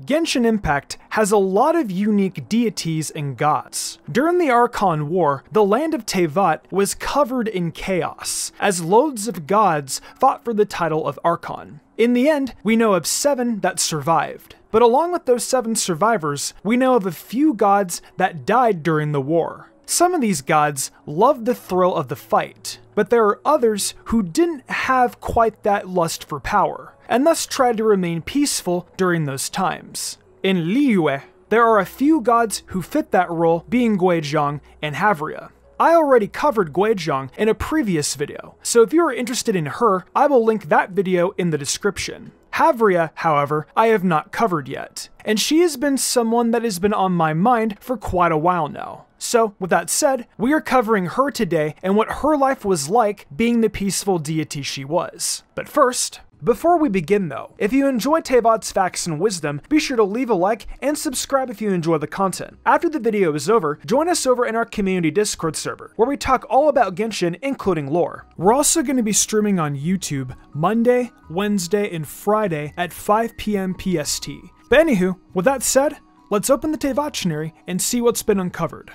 Genshin Impact has a lot of unique deities and gods. During the Archon War, the land of Teyvat was covered in chaos, as loads of gods fought for the title of Archon. In the end, we know of 7 that survived. But along with those 7 survivors, we know of a few gods that died during the war. Some of these gods loved the thrill of the fight, but there are others who didn't have quite that lust for power, and thus tried to remain peaceful during those times. In Liyue, there are a few gods who fit that role, being Guizhong and Havria. I already covered Guizhong in a previous video, so if you are interested in her, I will link that video in the description. Havria, however, I have not covered yet, and she has been someone that has been on my mind for quite a while now. So, with that said, we are covering her today and what her life was like being the peaceful deity she was. But first, before we begin though, if you enjoy Teyvat's facts and wisdom, be sure to leave a like and subscribe if you enjoy the content. After the video is over, join us over in our community Discord server, where we talk all about Genshin, including lore. We're also going to be streaming on YouTube Monday, Wednesday, and Friday at 5 PM PST. But anywho, with that said, let's open the Teyvattionary and see what's been uncovered.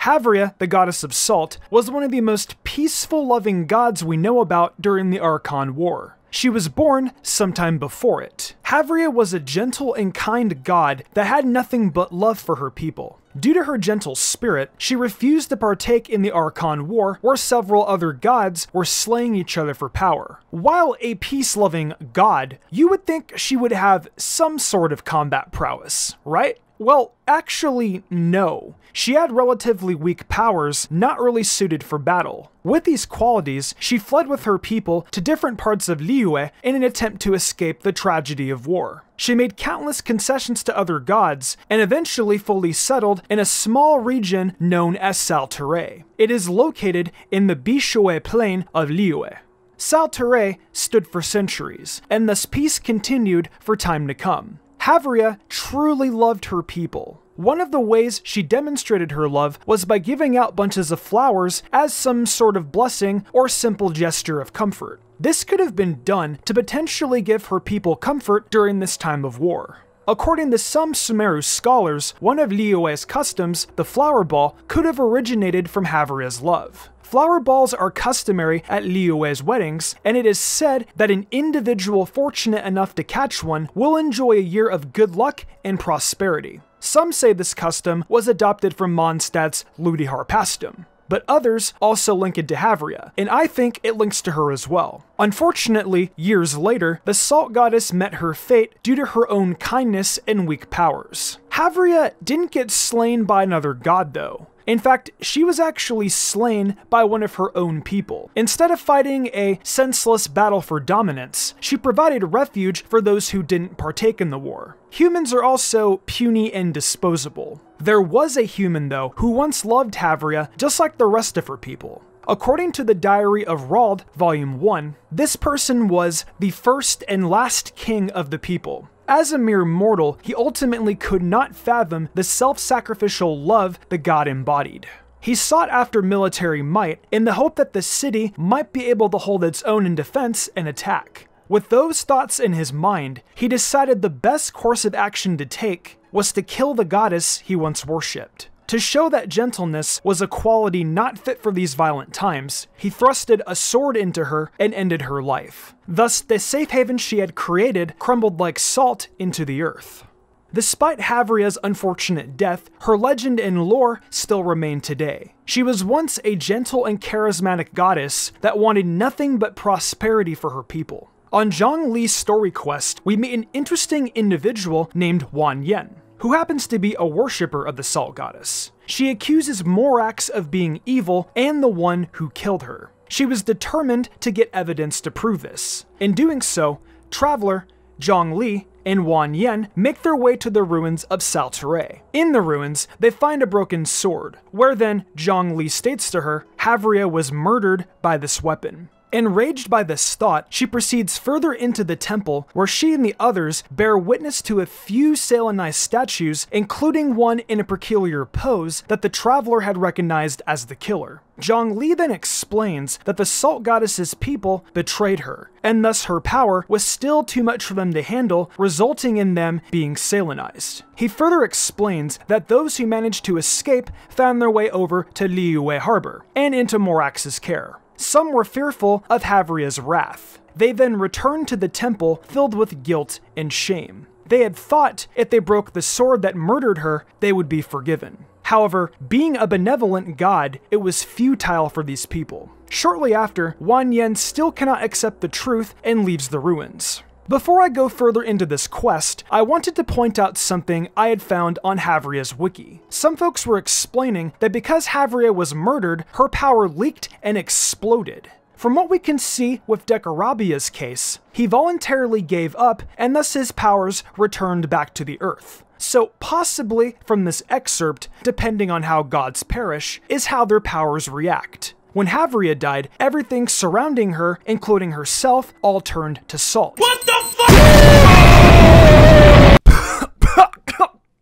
Havria, the goddess of salt, was one of the most peaceful loving gods we know about during the Archon War. She was born sometime before it. Havria was a gentle and kind god that had nothing but love for her people. Due to her gentle spirit, she refused to partake in the Archon War, where several other gods were slaying each other for power. While a peace-loving god, you would think she would have some sort of combat prowess, right? Well, actually, no. She had relatively weak powers, not really suited for battle. With these qualities, she fled with her people to different parts of Liyue in an attempt to escape the tragedy of war. She made countless concessions to other gods, and eventually fully settled in a small region known as Sal'Terre. It is located in the Bishoe plain of Liyue. Sal'Terre stood for centuries, and thus peace continued for time to come. Havria truly loved her people. One of the ways she demonstrated her love was by giving out bunches of flowers as some sort of blessing or simple gesture of comfort. This could have been done to potentially give her people comfort during this time of war. According to some Sumeru scholars, one of Liyue's customs, the flower ball, could have originated from Havria's love. Flower balls are customary at Liyue's weddings, and it is said that an individual fortunate enough to catch one will enjoy a year of good luck and prosperity. Some say this custom was adopted from Mondstadt's Ludi Harpastum, but others also link it to Havria, and I think it links to her as well. Unfortunately, years later, the Salt Goddess met her fate due to her own kindness and weak powers. Havria didn't get slain by another god though. In fact, she was actually slain by one of her own people. Instead of fighting a senseless battle for dominance, she provided refuge for those who didn't partake in the war. Humans are also puny and disposable. There was a human, though, who once loved Havria just like the rest of her people. According to the Diary of Rald, Volume 1, this person was the first and last king of the people. As a mere mortal, he ultimately could not fathom the self-sacrificial love the god embodied. He sought after military might in the hope that the city might be able to hold its own in defense and attack. With those thoughts in his mind, he decided the best course of action to take was to kill the goddess he once worshipped. To show that gentleness was a quality not fit for these violent times, he thrusted a sword into her and ended her life. Thus, the safe haven she had created crumbled like salt into the earth. Despite Havria's unfortunate death, her legend and lore still remain today. She was once a gentle and charismatic goddess that wanted nothing but prosperity for her people. On Zhongli's story quest, we meet an interesting individual named Wan Yen, who happens to be a worshipper of the Salt Goddess. She accuses Morax of being evil and the one who killed her. She was determined to get evidence to prove this. In doing so, Traveler, Zhongli, and Wan Yen make their way to the ruins of Sal'Terre. In the ruins, they find a broken sword, where then Zhongli states to her Havria was murdered by this weapon. Enraged by this thought, she proceeds further into the temple, where she and the others bear witness to a few Selenized statues, including one in a peculiar pose that the traveler had recognized as the killer. Zhongli then explains that the Salt Goddess's people betrayed her, and thus her power was still too much for them to handle, resulting in them being Selenized. He further explains that those who managed to escape found their way over to Liyue Harbor, and into Morax's care. Some were fearful of Havria's wrath. They then returned to the temple filled with guilt and shame. They had thought if they broke the sword that murdered her, they would be forgiven. However, being a benevolent god, it was futile for these people. Shortly after, Wan Yen still cannot accept the truth and leaves the ruins. Before I go further into this quest, I wanted to point out something I had found on Havria's wiki. Some folks were explaining that because Havria was murdered, her power leaked and exploded. From what we can see with Dekarabia's case, he voluntarily gave up and thus his powers returned back to the earth. So possibly from this excerpt, depending on how gods perish, is how their powers react. When Havria died, everything surrounding her, including herself, all turned to salt. What the fuck?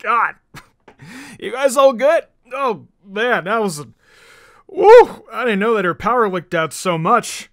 God. You guys all good? Oh, man, that was woo! I didn't know that her power leaked out so much.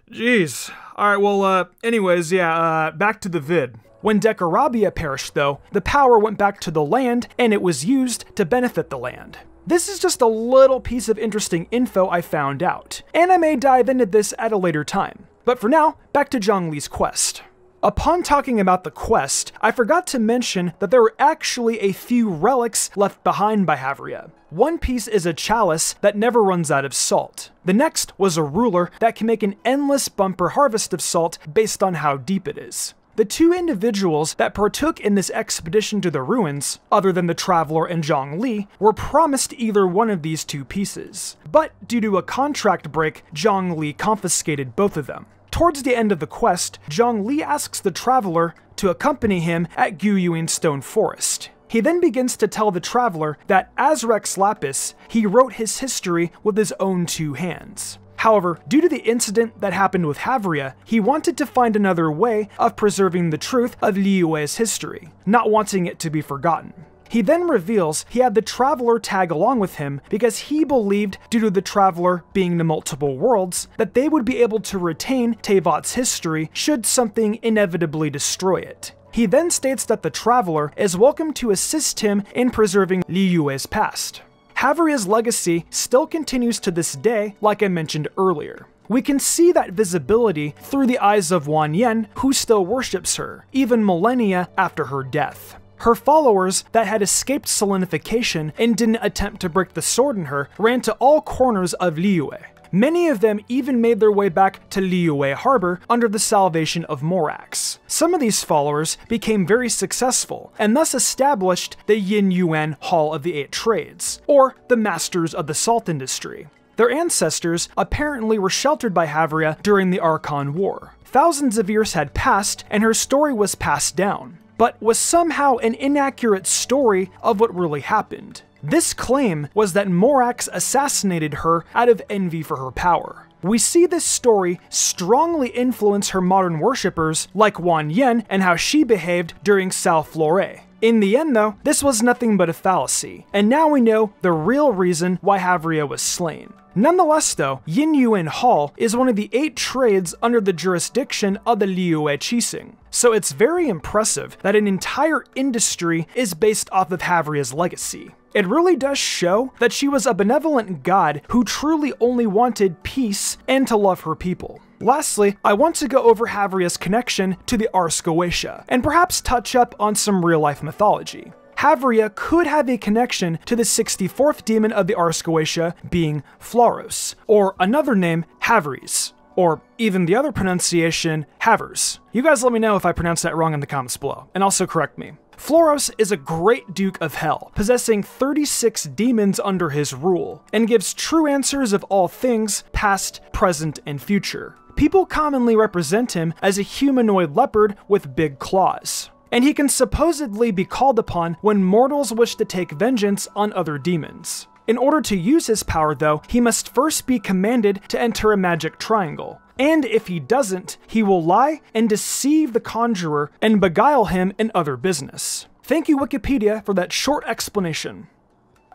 Jeez. Alright, well, anyways, yeah, back to the vid. When Dekarabia perished, though, the power went back to the land, and it was used to benefit the land. This is just a little piece of interesting info I found out, and I may dive into this at a later time. But for now, back to Zhongli's quest. Upon talking about the quest, I forgot to mention that there were actually a few relics left behind by Havria. One piece is a chalice that never runs out of salt. The next was a ruler that can make an endless bumper harvest of salt based on how deep it is. The two individuals that partook in this expedition to the ruins, other than the traveler and Zhongli, were promised either one of these two pieces. But due to a contract break, Zhongli confiscated both of them. Towards the end of the quest, Zhongli asks the traveler to accompany him at Guyuin Stone Forest. He then begins to tell the traveler that as Rex Lapis, he wrote his history with his own two hands. However, due to the incident that happened with Havria, he wanted to find another way of preserving the truth of Liyue's history, not wanting it to be forgotten. He then reveals he had the Traveler tag along with him because he believed, due to the Traveler being the multiple worlds, that they would be able to retain Teyvat's history should something inevitably destroy it. He then states that the Traveler is welcome to assist him in preserving Liyue's past. Havria's legacy still continues to this day, like I mentioned earlier. We can see that visibility through the eyes of Wan Yen, who still worships her, even millennia after her death. Her followers that had escaped solenification and didn't attempt to break the sword in her ran to all corners of Liyue. Many of them even made their way back to Liyue Harbor under the salvation of Morax. Some of these followers became very successful, and thus established the Yin Yuan Hall of the Eight Trades, or the Masters of the Salt Industry. Their ancestors apparently were sheltered by Havria during the Archon War. Thousands of years had passed, and her story was passed down, but was somehow an inaccurate story of what really happened. This claim was that Morax assassinated her out of envy for her power. We see this story strongly influence her modern worshippers like Wan Yen and how she behaved during Sao Flore. In the end though, this was nothing but a fallacy, and now we know the real reason why Havria was slain. Nonetheless though, Yin Yuan Hall is one of the 8 trades under the jurisdiction of the Liyue Qixing, so it's very impressive that an entire industry is based off of Havria's legacy. It really does show that she was a benevolent god who truly only wanted peace and to love her people. Lastly, I want to go over Havria's connection to the Ars Goetia, and perhaps touch up on some real-life mythology. Havria could have a connection to the 64th demon of the Ars Goetia being Flaros, or another name, Havres, or even the other pronunciation, Havers. You guys let me know if I pronounce that wrong in the comments below, and also correct me. Floros is a great Duke of Hell, possessing 36 demons under his rule, and gives true answers of all things, past, present, and future. People commonly represent him as a humanoid leopard with big claws, and he can supposedly be called upon when mortals wish to take vengeance on other demons. In order to use his power though, he must first be commanded to enter a magic triangle, and if he doesn't, he will lie and deceive the conjurer and beguile him in other business. Thank you, Wikipedia, for that short explanation.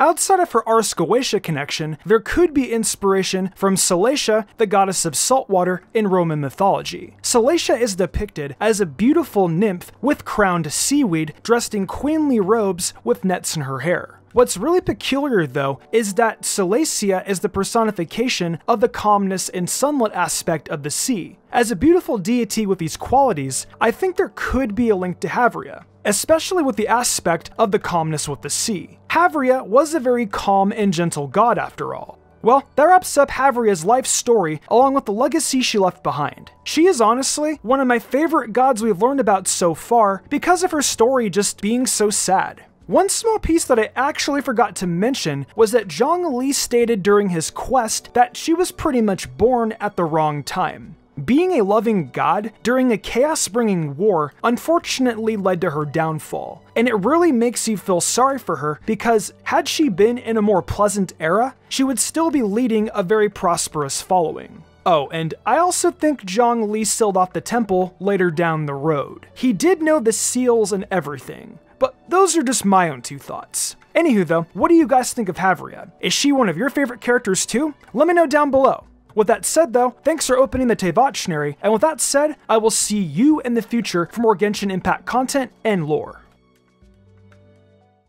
Outside of her Ars-Goetia connection, there could be inspiration from Salacia, the goddess of saltwater in Roman mythology. Salacia is depicted as a beautiful nymph with crowned seaweed dressed in queenly robes with nets in her hair. What's really peculiar, though, is that Salacia is the personification of the calmness and sunlit aspect of the sea. As a beautiful deity with these qualities, I think there could be a link to Havrea, especially with the aspect of the calmness with the sea. Havrea was a very calm and gentle god after all. Well, that wraps up Havrea's life story along with the legacy she left behind. She is honestly one of my favorite gods we've learned about so far because of her story just being so sad. One small piece that I actually forgot to mention was that Zhongli stated during his quest that she was pretty much born at the wrong time. Being a loving god during a chaos-bringing war unfortunately led to her downfall, and it really makes you feel sorry for her because had she been in a more pleasant era, she would still be leading a very prosperous following. Oh, and I also think Zhongli sealed off the temple later down the road. He did know the seals and everything, but those are just my own two thoughts. Anywho though, what do you guys think of Havrea? Is she one of your favorite characters too? Let me know down below. With that said though, thanks for opening the Teyvatchnary, and with that said, I will see you in the future for more Genshin Impact content and lore.